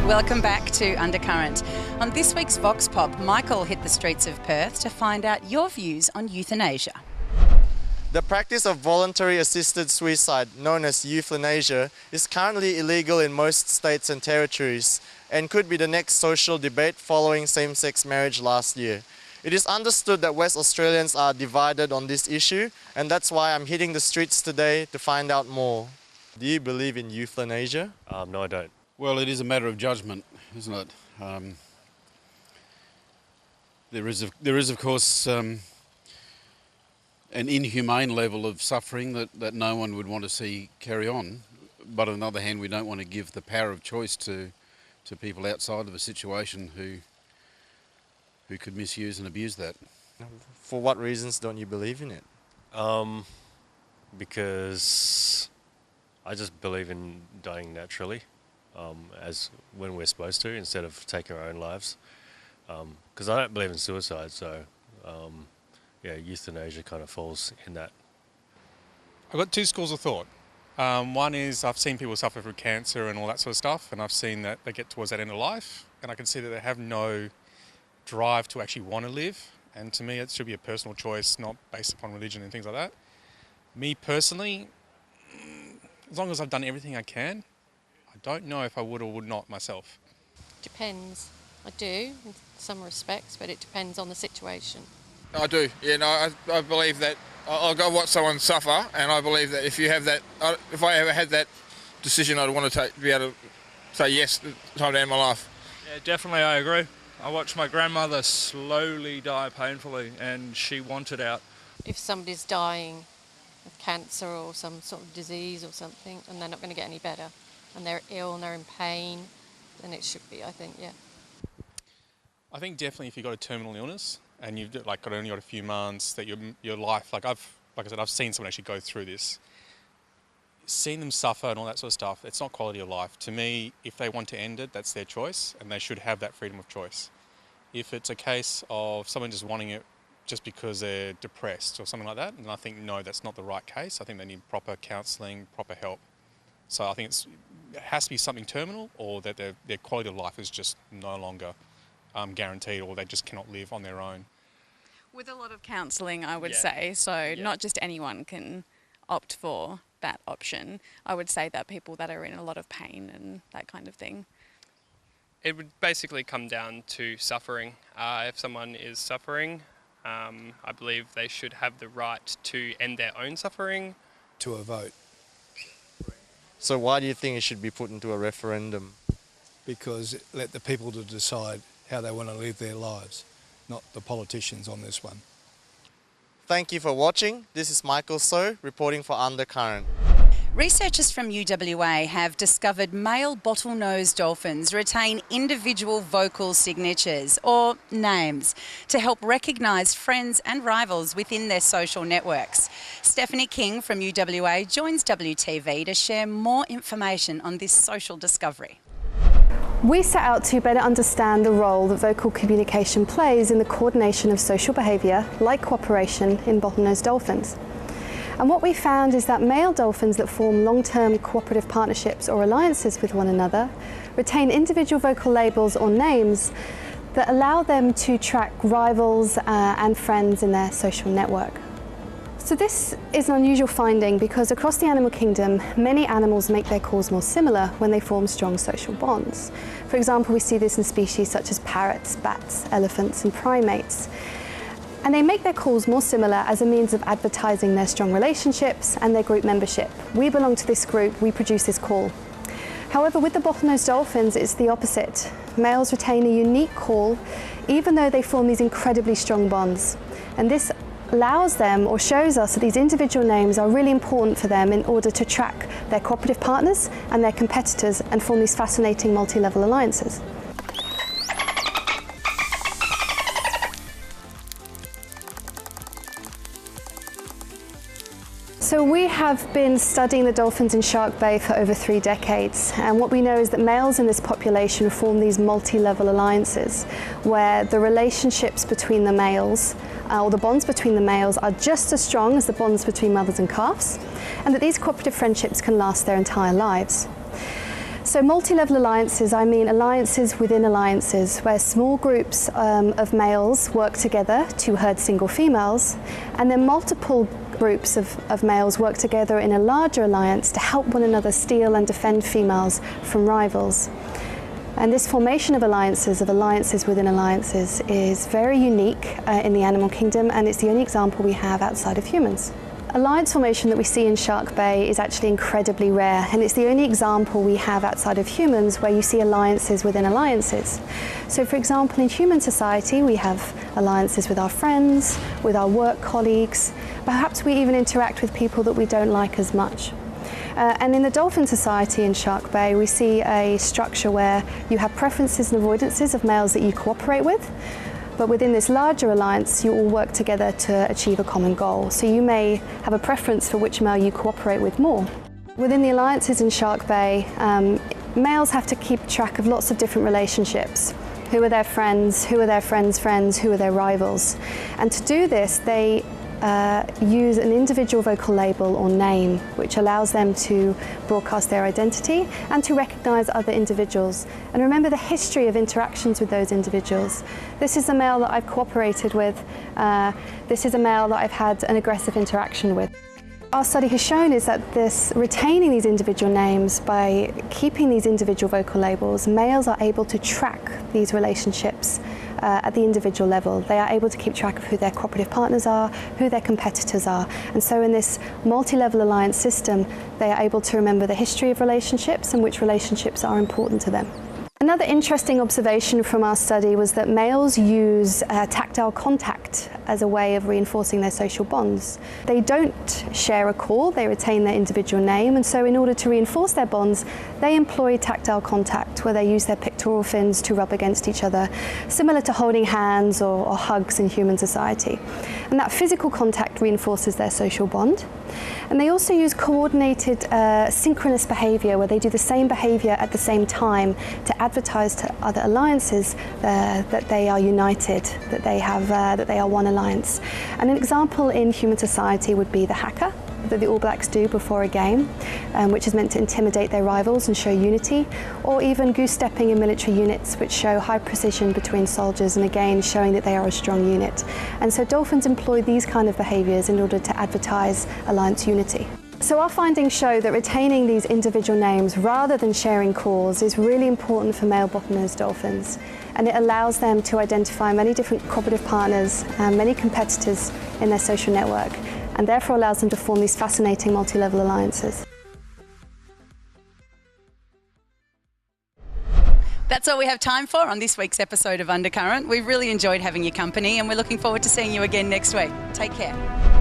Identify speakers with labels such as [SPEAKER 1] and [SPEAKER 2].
[SPEAKER 1] Welcome back to Undercurrent. On this week's Vox Pop, Michael hit the streets of Perth to find out your views on euthanasia.
[SPEAKER 2] The practice of voluntary assisted suicide, known as euthanasia, is currently illegal in most states and territories and could be the next social debate following same-sex marriage last year. It is understood that West Australians are divided on this issue, and that's why I'm hitting the streets today to find out more. Do you believe in euthanasia?
[SPEAKER 3] No, I don't.
[SPEAKER 4] Well, it is a matter of judgment, isn't it? There is, of course, an inhumane level of suffering that no one would want to see carry on. But on the other hand, we don't want to give the power of choice to people outside of a situation who could misuse and abuse that.
[SPEAKER 2] For what reasons don't you believe in it?
[SPEAKER 3] Because I just believe in dying naturally, as when we're supposed to, instead of taking our own lives. Because I don't believe in suicide, so yeah, euthanasia kind of falls in that.
[SPEAKER 5] I've got two schools of thought. One is I've seen people suffer from cancer and all that sort of stuff, and I've seen that they get towards that end of life, and I can see that they have no drive to actually want to live. And to me, it should be a personal choice, not based upon religion and things like that. Me personally, as long as I've done everything I can, I don't know if I would or would not myself.
[SPEAKER 6] Depends. I do in some respects, but it depends on the situation.
[SPEAKER 7] I do. Yeah, no, I believe that I'll go watch someone suffer, and I believe that if you have that, if I ever had that decision, I'd want to be able to say yes, time to end my life.
[SPEAKER 8] Yeah, definitely, I agree. I watched my grandmother slowly die painfully, and she wanted out.
[SPEAKER 6] If somebody's dying of cancer or some sort of disease or something, and they're not going to get any better, and they're ill and they're in pain, then it should be, I think, yeah.
[SPEAKER 5] I think definitely if you've got a terminal illness and you've only got a few months, that your life, like I said, I've seen someone actually go through this. Seeing them suffer and all that sort of stuff, it's not quality of life. To me, if they want to end it, that's their choice, and they should have that freedom of choice. If it's a case of someone just wanting it just because they're depressed or something like that, then I think, no, that's not the right case. I think they need proper counselling, proper help. So I think it has to be something terminal, or that their quality of life is just no longer guaranteed, or they just cannot live on their own.
[SPEAKER 9] With a lot of counselling, I would say, so not just anyone can opt for that option. I would say that people that are in a lot of pain and that kind of thing.
[SPEAKER 10] It would basically come down to suffering. If someone is suffering, I believe they should have the right to end their own suffering.
[SPEAKER 11] To a vote.
[SPEAKER 2] So why do you think it should be put into a referendum?
[SPEAKER 11] Because let the people to decide how they want to live their lives, not the politicians on this one.
[SPEAKER 2] Thank you for watching. This is Michael So, reporting for Undercurrent.
[SPEAKER 1] Researchers from UWA have discovered male bottlenose dolphins retain individual vocal signatures, or names, to help recognise friends and rivals within their social networks. Stephanie King from UWA joins WTV to share more information on this social discovery.
[SPEAKER 12] We set out to better understand the role that vocal communication plays in the coordination of social behaviour, like cooperation, in bottlenose dolphins. And what we found is that male dolphins that form long-term cooperative partnerships or alliances with one another retain individual vocal labels or names that allow them to track rivals and friends in their social network. So this is an unusual finding because across the animal kingdom, many animals make their calls more similar when they form strong social bonds. For example, we see this in species such as parrots, bats, elephants and primates. And they make their calls more similar as a means of advertising their strong relationships and their group membership. We belong to this group, we produce this call. However, with the bottlenose dolphins, it's the opposite. Males retain a unique call, even though they form these incredibly strong bonds. And this allows them, or shows us, that these individual names are really important for them in order to track their cooperative partners and their competitors and form these fascinating multi-level alliances. So we have been studying the dolphins in Shark Bay for over 3 decades, and what we know is that males in this population form these multi-level alliances where the relationships between the males or the bonds between the males are just as strong as the bonds between mothers and calves, and that these cooperative friendships can last their entire lives. So multi-level alliances, I mean alliances within alliances, where small groups of males work together to herd single females, and then multiple groups of males work together in a larger alliance to help one another steal and defend females from rivals. And this formation of alliances within alliances, is very unique in the animal kingdom, and it's the only example we have outside of humans. Alliance formation that we see in Shark Bay is actually incredibly rare, and it's the only example we have outside of humans where you see alliances within alliances. So for example, in human society we have alliances with our friends, with our work colleagues, perhaps we even interact with people that we don't like as much. And in the dolphin society in Shark Bay, we see a structure where you have preferences and avoidances of males that you cooperate with, but within this larger alliance, you all work together to achieve a common goal. So you may have a preference for which male you cooperate with more. Within the alliances in Shark Bay, males have to keep track of lots of different relationships. Who are their friends, who are their friends' friends, who are their rivals. And to do this, they use an individual vocal label or name, which allows them to broadcast their identity and to recognize other individuals and remember the history of interactions with those individuals. This is a male that I've cooperated with. This is a male that I've had an aggressive interaction with. Our study has shown is that retaining these individual names, by keeping these individual vocal labels, males are able to track these relationships at the individual level. They are able to keep track of who their cooperative partners are, who their competitors are, and so in this multi-level alliance system, they are able to remember the history of relationships and which relationships are important to them. Another interesting observation from our study was that males use tactile contact as a way of reinforcing their social bonds. They don't share a call, they retain their individual name, and so in order to reinforce their bonds, they employ tactile contact, where they use their pectoral fins to rub against each other, similar to holding hands or hugs in human society. And that physical contact reinforces their social bond. And they also use coordinated synchronous behaviour, where they do the same behaviour at the same time to advertise to other alliances that they are united, that they are one alliance. And an example in human society would be the haka that the All Blacks do before a game, which is meant to intimidate their rivals and show unity, or even goose-stepping in military units, which show high precision between soldiers and again showing that they are a strong unit. And so dolphins employ these kind of behaviours in order to advertise alliance unity. So our findings show that retaining these individual names rather than sharing calls is really important for male bottlenose dolphins, and it allows them to identify many different cooperative partners and many competitors in their social network, and therefore allows them to form these fascinating multi-level alliances.
[SPEAKER 1] That's all we have time for on this week's episode of Undercurrent. We've really enjoyed having your company, and we're looking forward to seeing you again next week. Take care.